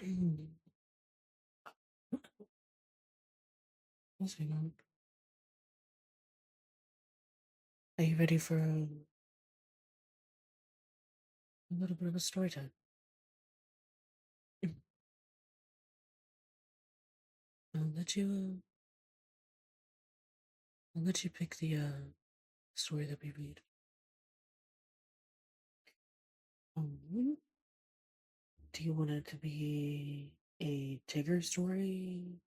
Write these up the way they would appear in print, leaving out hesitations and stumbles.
Yes, hang on. Are you ready for a little bit of a story time? I'll let you. I'll let you pick the story that we read. Um, do you want it to be a Tigger story?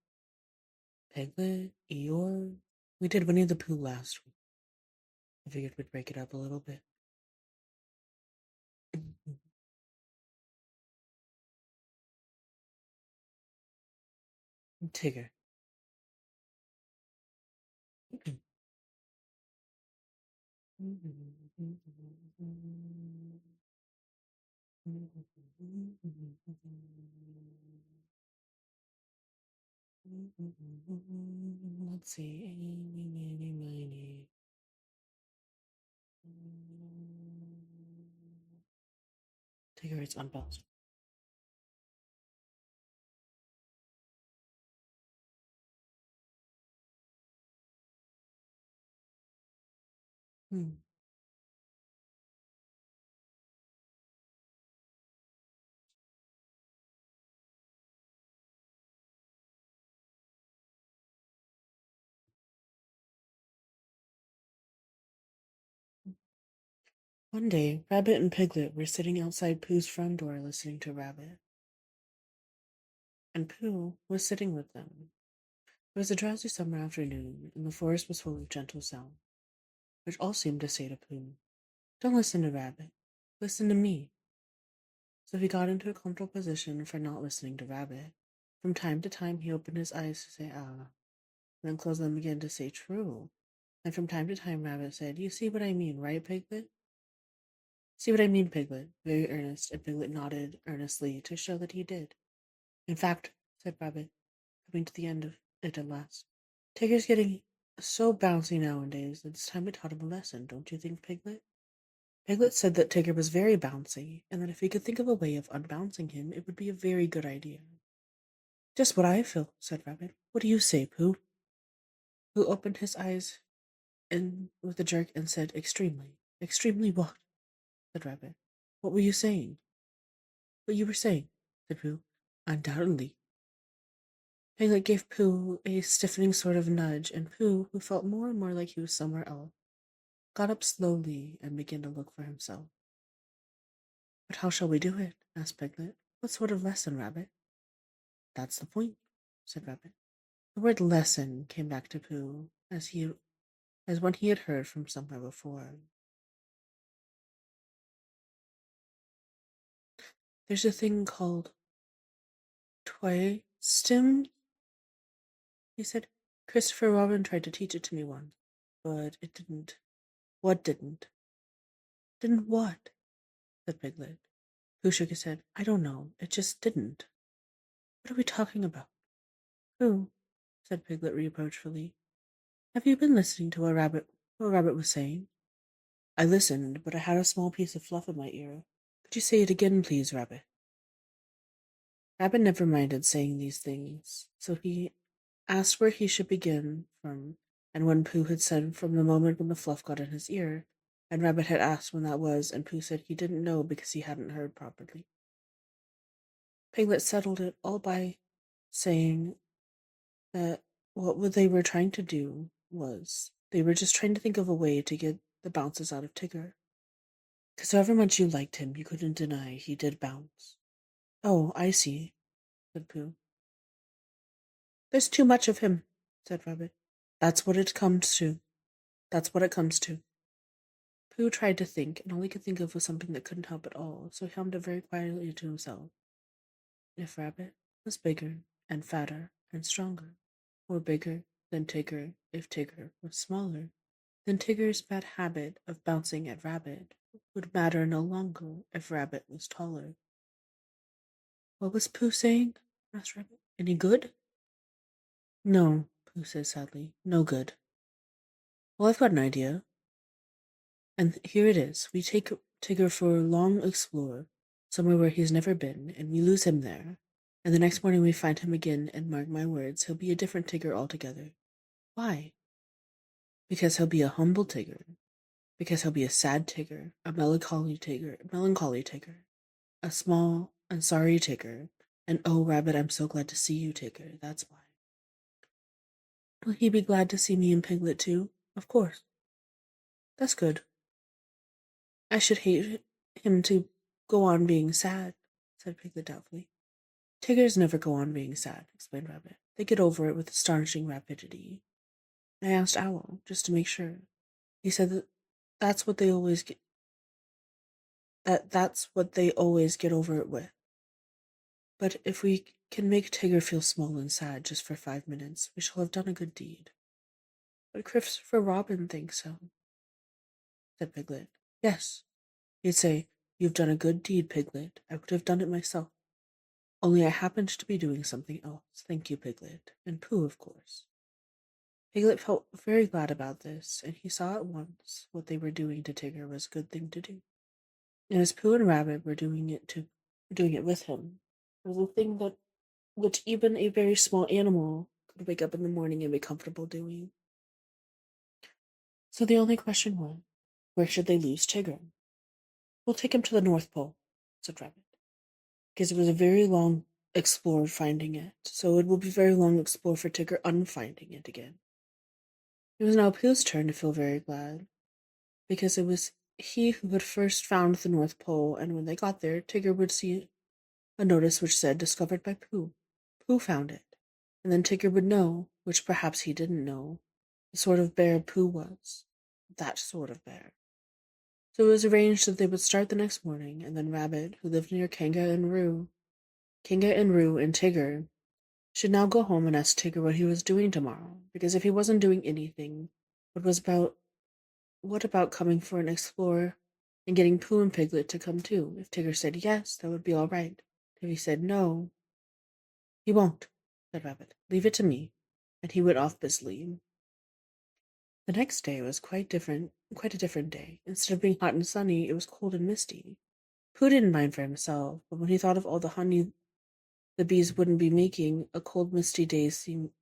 Piglet? Eeyore? We did Winnie the Pooh last week. I figured we'd break it up a little bit. Tigger. Let's see. Eeny, meeny, miny. Tigger is unbounced. Hmm. One day, Rabbit and Piglet were sitting outside Pooh's front door listening to Rabbit, and Pooh was sitting with them. It was a drowsy summer afternoon, and the forest was full of gentle sound, which all seemed to say to Pooh, "Don't listen to Rabbit. Listen to me." So he got into a comfortable position for not listening to Rabbit. From time to time, he opened his eyes to say, "Ah," and then closed them again to say, "True." And from time to time, Rabbit said, "You see what I mean, right, Piglet?" "See what I mean, Piglet?" Very earnest, and Piglet nodded earnestly to show that he did. "In fact," said Rabbit, coming to the end of it at last, "Tigger's getting so bouncy nowadays that it's time we taught him a lesson, don't you think, Piglet?" Piglet said that Tigger was very bouncy, and that if he could think of a way of unbouncing him, it would be a very good idea. "Just what I feel," said Rabbit. "What do you say, Pooh?" Pooh opened his eyes and with a jerk and said, "Extremely." "Extremely what?" said Rabbit. "What were you saying?" "What you were saying," said Pooh. "Undoubtedly." Piglet gave Pooh a stiffening sort of nudge, and Pooh, who felt more and more like he was somewhere else, got up slowly and began to look for himself. "But how shall we do it?" asked Piglet. "What sort of lesson, Rabbit?" "That's the point," said Rabbit. The word lesson came back to Pooh as one he had heard from somewhere before. "There's a thing called twistim," he said. "Christopher Robin tried to teach it to me once, but it didn't." "What didn't?" "Didn't what?" said Piglet. Pooh shook his head. "I don't know. It just didn't." "What are we talking about?" "Pooh," said Piglet reproachfully. "Have you been listening to what Rabbit was saying?" "I listened, but I had a small piece of fluff in my ear. Could you say it again, please, Rabbit?" Rabbit never minded saying these things, so he asked where he should begin from, and when Pooh had said from the moment when the fluff got in his ear, and Rabbit had asked when that was, and Pooh said he didn't know because he hadn't heard properly. Piglet settled it all by saying that what they were trying to do was they were just trying to think of a way to get the bounces out of Tigger. Because however much you liked him, you couldn't deny he did bounce. "Oh, I see," said Pooh. "There's too much of him," said Rabbit. "That's what it comes to. That's what it comes to." Pooh tried to think, and all he could think of was something that couldn't help at all, so he hummed it very quietly to himself. "If Rabbit was bigger and fatter and stronger, or bigger than Tigger if Tigger was smaller, then Tigger's bad habit of bouncing at Rabbit would matter no longer if Rabbit was taller." "What was Pooh saying?" asked Rabbit. "Any good?" "No," Pooh said sadly. "No good." "Well, I've got an idea. And here it is. We take Tigger for a long explore, somewhere where he's never been, and we lose him there. And the next morning we find him again, and mark my words, he'll be a different Tigger altogether. Why? Because he'll be a humble Tigger. Because he'll be a sad Tigger, a melancholy Tigger, a small and sorry Tigger, and oh, Rabbit, I'm so glad to see you, Tigger, that's why. Will he be glad to see me and Piglet too? Of course. That's good. I should hate him to go on being sad, said Piglet doubtfully. Tiggers never go on being sad, explained Rabbit. They get over it with astonishing rapidity. I asked Owl, just to make sure. He said that that's what they always get that's what they always get over it with. But if we can make Tigger feel small and sad just for 5 minutes, we shall have done a good deed. But Christopher Robin thinks so, said Piglet. Yes. He'd say, You've done a good deed, Piglet. I would have done it myself. Only I happened to be doing something else. Thank you, Piglet. And Pooh, of course. Piglet felt very glad about this, and he saw at once what they were doing to Tigger was a good thing to do. And as Pooh and Rabbit were doing it with him, it was a thing that which even a very small animal could wake up in the morning and be comfortable doing. So the only question was, where should they lose Tigger? We'll take him to the North Pole, said Rabbit, because it was a very long explore finding it, so it will be very long explore for Tigger unfinding it again. It was now Pooh's turn to feel very glad, because it was he who had first found the North Pole, and when they got there, Tigger would see a notice which said, Discovered by Pooh. Pooh found it, and then Tigger would know, which perhaps he didn't know, the sort of bear Pooh was. That sort of bear. So it was arranged that they would start the next morning, and then Rabbit, who lived near Kanga and Roo and Tigger, should now go home and ask Tigger what he was doing tomorrow, because if he wasn't doing anything, what about coming for an explore and getting Pooh and Piglet to come too? If Tigger said yes, that would be all right. If he said no, he won't, said Rabbit. Leave it to me. And he went off busily. The next day was quite a different day. Instead of being hot and sunny, it was cold and misty. Pooh didn't mind for himself, but when he thought of all the honey the bees wouldn't be making, a cold, misty day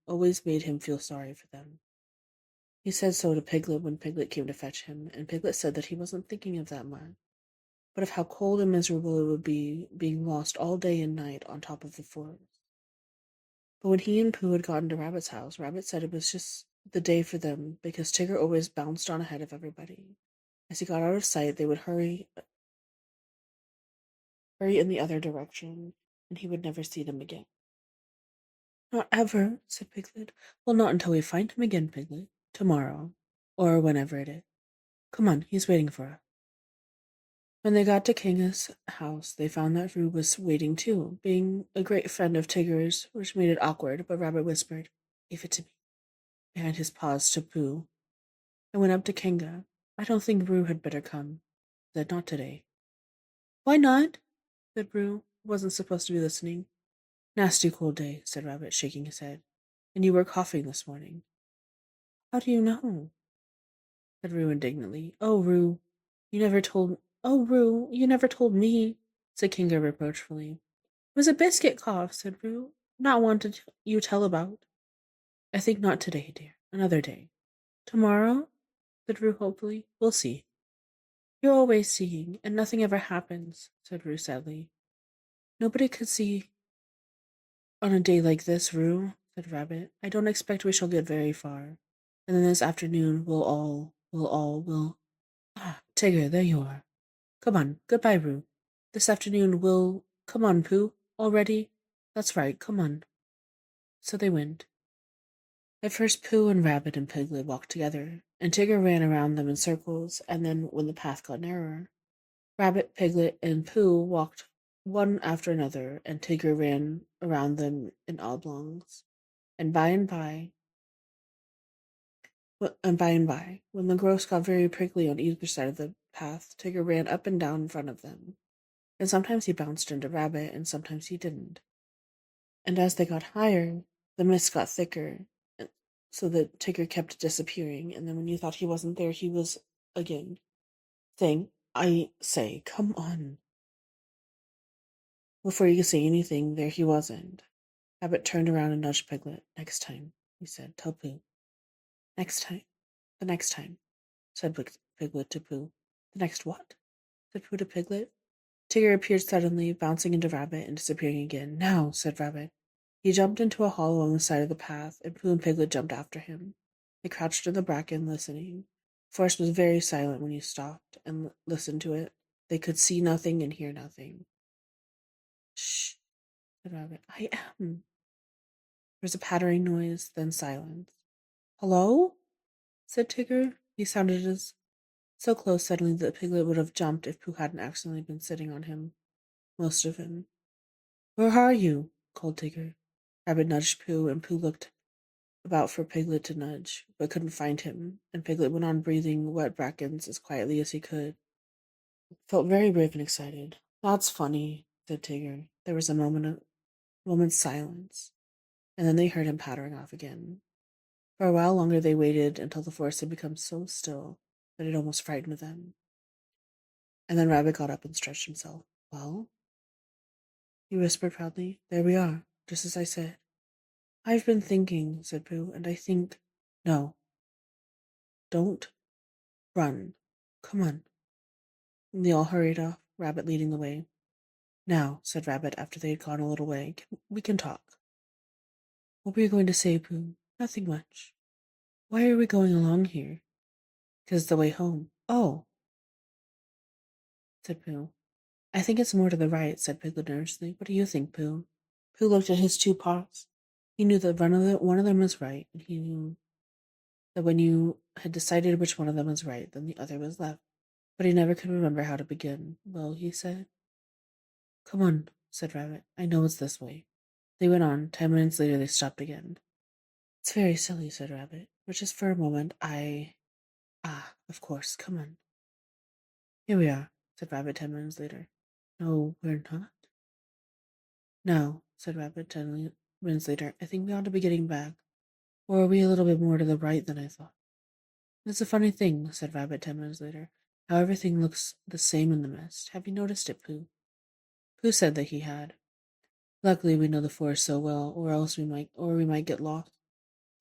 always made him feel sorry for them. He said so to Piglet when Piglet came to fetch him, and Piglet said that he wasn't thinking of that much, but of how cold and miserable it would be being lost all day and night on top of the forest. But when he and Pooh had gotten to Rabbit's house, Rabbit said it was just the day for them, because Tigger always bounced on ahead of everybody. As he got out of sight, they would hurry in the other direction, and he would never see them again. Not ever, said Piglet. Well, not until we find him again, Piglet. Tomorrow, or whenever it is. Come on, he's waiting for us. When they got to Kanga's house, they found that Roo was waiting too, being a great friend of Tigger's, which made it awkward, but Rabbit whispered, Give it to me, behind his paws to Pooh. I went up to Kanga. I don't think Roo had better come. Said not today. Why not? Said Roo, who wasn't supposed to be listening. Nasty cold day, said Rabbit, shaking his head. And you were coughing this morning. How do you know? Said Roo indignantly. Roo, you never told me, said Kinga reproachfully. It was a biscuit cough, said Roo. Not one you tell about. I think not today, dear. Another day. Tomorrow? Said Roo hopefully. We'll see. You're always seeing, and nothing ever happens, said Roo sadly. Nobody could see on a day like this, Roo, said Rabbit. I don't expect we shall get very far. And then this afternoon Tigger, there you are. Come on, goodbye, Roo. This afternoon come on, Pooh. All ready? That's right, come on. So they went. At first, Pooh and Rabbit and Piglet walked together, and Tigger ran around them in circles, and then, when the path got narrower, Rabbit, Piglet, and Pooh walked one after another, and Tigger ran around them in oblongs. And by and by, when the growths got very prickly on either side of the path, Tigger ran up and down in front of them. And sometimes he bounced into Rabbit, and sometimes he didn't. And as they got higher, the mist got thicker, so that Tigger kept disappearing, and then when you thought he wasn't there, he was again, saying, I say, come on. Before you could say anything, there he wasn't. Rabbit turned around and nudged Piglet. Next time, he said, tell Pooh. Next time. The next time, said Piglet to Pooh. The next what? Said Pooh to Piglet. Tigger appeared suddenly, bouncing into Rabbit and disappearing again. Now, said Rabbit. He jumped into a hole along the side of the path, and Pooh and Piglet jumped after him. They crouched in the bracken, listening. The forest was very silent when you stopped and listened to it. They could see nothing and hear nothing. Shh, said Rabbit. I am. There was a pattering noise, then silence. Hello? Said Tigger. He sounded so close suddenly that Piglet would have jumped if Pooh hadn't accidentally been sitting on him. Most of him. Where are you? Called Tigger. Rabbit nudged Pooh, and Pooh looked about for Piglet to nudge, but couldn't find him, and Piglet went on breathing wet brackens as quietly as he could. Felt very brave and excited. That's funny, said Tigger. There was a moment's silence, and then they heard him pattering off again. For a while longer they waited until the forest had become so still that it almost frightened them. And then Rabbit got up and stretched himself. Well? He whispered proudly. There we are, just as I said. I've been thinking, said Pooh, and I think... No. Don't run. Come on. And they all hurried off, Rabbit leading the way. Now, said Rabbit after they had gone a little way, we can talk. What were you going to say, Pooh? Nothing much. Why are we going along here? Because the way home. Oh, said Pooh. I think it's more to the right, said Piglet nervously. What do you think, Pooh? Pooh looked at his two paws. He knew that one of them was right, and he knew that when you had decided which one of them was right, then the other was left. But he never could remember how to begin. Well, he said. Come on, said Rabbit. I know it's this way. They went on. 10 minutes later they stopped again. It's very silly, said Rabbit. But just for a moment of course, come on. Here we are, said Rabbit 10 minutes later. No, we're not. No, said Rabbit 10 minutes later. I think we ought to be getting back. Or are we a little bit more to the right than I thought? It's a funny thing, said Rabbit 10 minutes later, how everything looks the same in the mist. Have you noticed it, Pooh? Pooh said that he had. Luckily we know the forest so well, or we might get lost,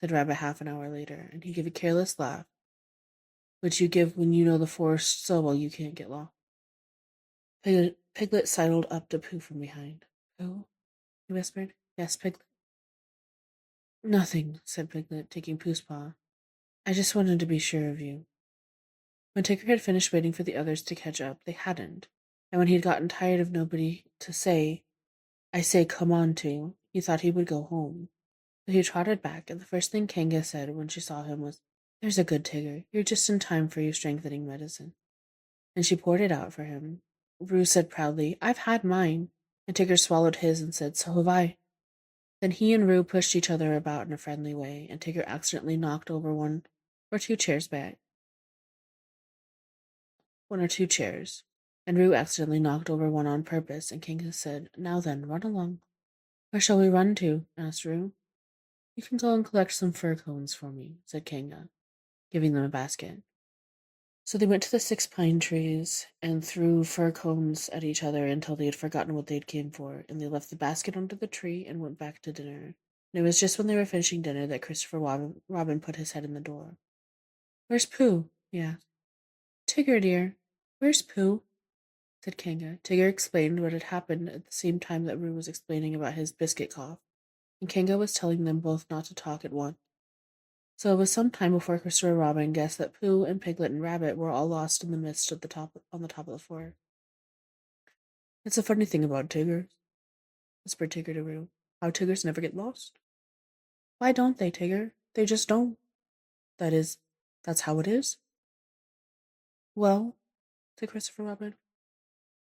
said Rabbit half an hour later, and he gave a careless laugh, which you give when you know the forest so well you can't get lost. Piglet sidled up to Pooh from behind. Pooh? He whispered. Yes, Piglet. Nothing, said Piglet, taking Pooh's paw. I just wanted to be sure of you. When Tigger had finished waiting for the others to catch up, they hadn't, and when he had gotten tired of nobody to say, I say come on to, he thought he would go home. So he trotted back, and the first thing Kanga said when she saw him was, There's a good Tigger. You're just in time for your strengthening medicine. And she poured it out for him. Roo said proudly, I've had mine. And Tigger swallowed his and said, So have I. Then he and Roo pushed each other about in a friendly way, and Tigger accidentally knocked over one or two chairs, and Roo accidentally knocked over one on purpose, and Kanga said, Now then, run along. Where shall we run to? Asked Roo. You can go and collect some fir cones for me, said Kanga, giving them a basket. So they went to the 6 pine trees and threw fir cones at each other until they had forgotten what they'd came for, and they left the basket under the tree and went back to dinner. And it was just when they were finishing dinner that Christopher Robin put his head in the door. Where's Pooh? He asked. Tigger, dear. Where's Pooh? Said Kanga. Tigger explained what had happened at the same time that Roo was explaining about his biscuit cough, and Kanga was telling them both not to talk at once. So it was some time before Christopher Robin guessed that Pooh and Piglet and Rabbit were all lost in the mist on the top of the forest. It's a funny thing about Tigers, whispered Tigger to Roo. How Tigers never get lost. Why don't they, Tigger? They just don't. That's how it is. Well, said Christopher Robin,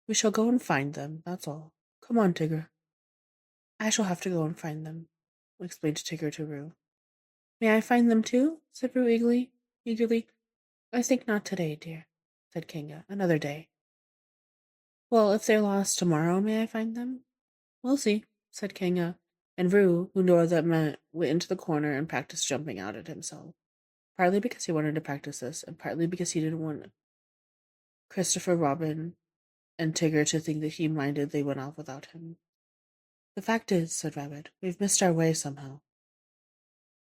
we shall go and find them, that's all. Come on, Tigger. I shall have to go and find them, explained Tigger to Roo. May I find them too? Said Roo eagerly. I think not today, dear, said Kanga. Another day. Well, if they're lost tomorrow, may I find them? We'll see, said Kanga, and Roo, who knew what that meant, went into the corner and practiced jumping out at himself. Partly because he wanted to practice this, and partly because he didn't want Christopher Robin and Tigger to think that he minded they went off without him. The fact is, said Rabbit, we've missed our way somehow.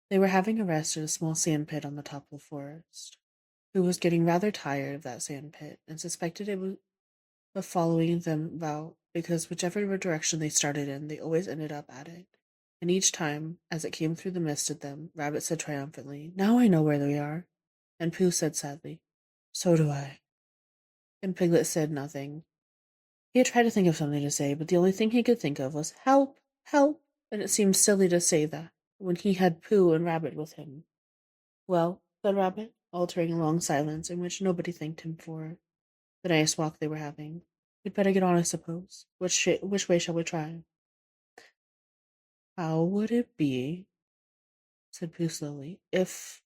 They were having a rest at a small sand pit on the top of the forest. Who was getting rather tired of that sand pit and suspected it was of following them about because whichever direction they started in, they always ended up at it. And each time, as it came through the mist at them, Rabbit said triumphantly, Now I know where we are. And Pooh said sadly, So do I. And Piglet said nothing. He had tried to think of something to say, but the only thing he could think of was, Help! Help! And it seemed silly to say that when he had Pooh and Rabbit with him. Well, said Rabbit, altering a long silence in which nobody thanked him for the nice walk they were having. We'd better get on, I suppose. Which way shall we try? How would it be, said Pooh slowly, if,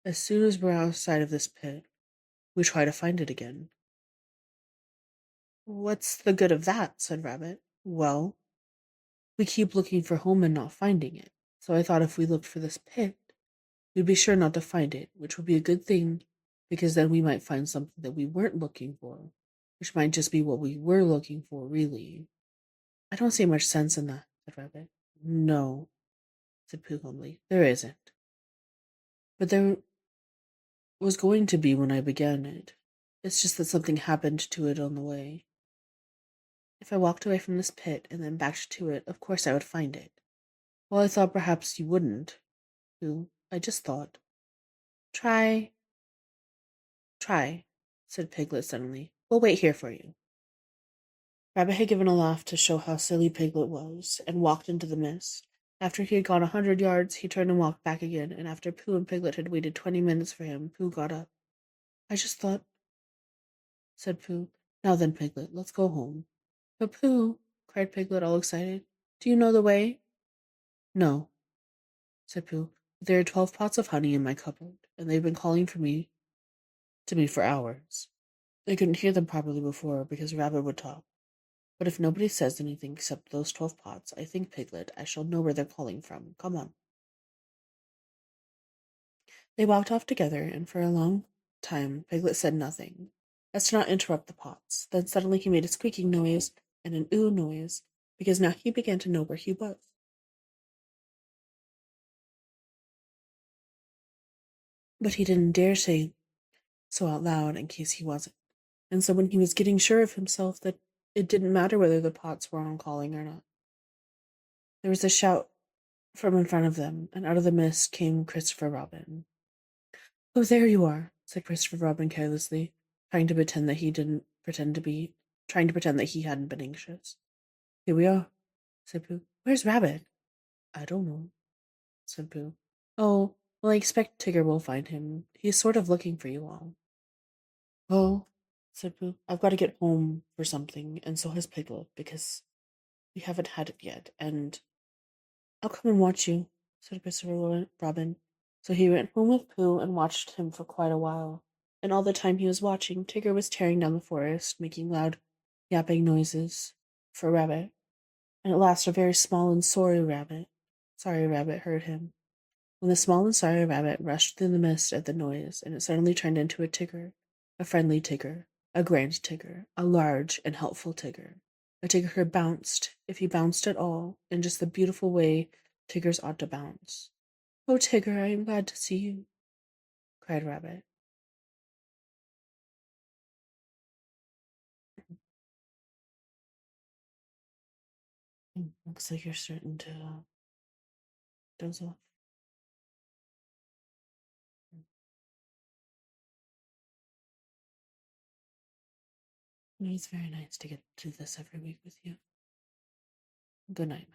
as soon as we're outside of this pit, we try to find it again? What's the good of that? Said Rabbit. Well, we keep looking for home and not finding it. So I thought if we looked for this pit, we'd be sure not to find it, which would be a good thing, because then we might find something that we weren't looking for, which might just be what we were looking for, really. I don't see much sense in that, said Rabbit. No, said Pooh humbly. There isn't. But there was going to be when I began it. It's just that something happened to it on the way. If I walked away from this pit and then backed to it, of course I would find it. Well, I thought perhaps you wouldn't, Pooh. I just thought. Try, said Piglet suddenly. We'll wait here for you. Rabbit had given a laugh to show how silly Piglet was, and walked into the mist. After he had gone 100 yards, he turned and walked back again, and after Pooh and Piglet had waited 20 minutes for him, Pooh got up. I just thought, said Pooh. Now then, Piglet, let's go home. But Pooh, cried Piglet, all excited, do you know the way? No, said Pooh. But there are 12 pots of honey in my cupboard, and they've been calling to me for hours. I couldn't hear them properly before because Rabbit would talk. But if nobody says anything except those 12 pots, I think, Piglet, I shall know where they're calling from. Come on. They walked off together, and for a long time Piglet said nothing, as to not interrupt the pots. Then suddenly he made a squeaking noise and an ooh noise, because now he began to know where he was. But he didn't dare say so out loud in case he wasn't. And so when he was getting sure of himself that it didn't matter whether the pots were on calling or not, there was a shout from in front of them, and out of the mist came Christopher Robin. Oh, there you are, said Christopher Robin carelessly, trying to pretend that he hadn't been anxious. Here we are, said Pooh. Where's Rabbit? I don't know, said Pooh. Oh, well, I expect Tigger will find him. He's sort of looking for you all. Oh, said Pooh, I've got to get home for something, and so has Piglet, because we haven't had it yet, and I'll come and watch you, said Christopher Robin. So he went home with Pooh and watched him for quite a while. And all the time he was watching, Tigger was tearing down the forest, making loud, yapping noises for Rabbit. And at last a very small and sorry rabbit heard him. When the small and sorry rabbit rushed through the mist at the noise, and it suddenly turned into a Tigger, a friendly Tigger, a grand Tigger, a large and helpful Tigger. A Tigger who bounced, if he bounced at all, in just the beautiful way Tiggers ought to bounce. Oh, Tigger, I am glad to see you, cried Rabbit. Looks like you're starting to doze off. It's very nice to get to do this every week with you. Good night.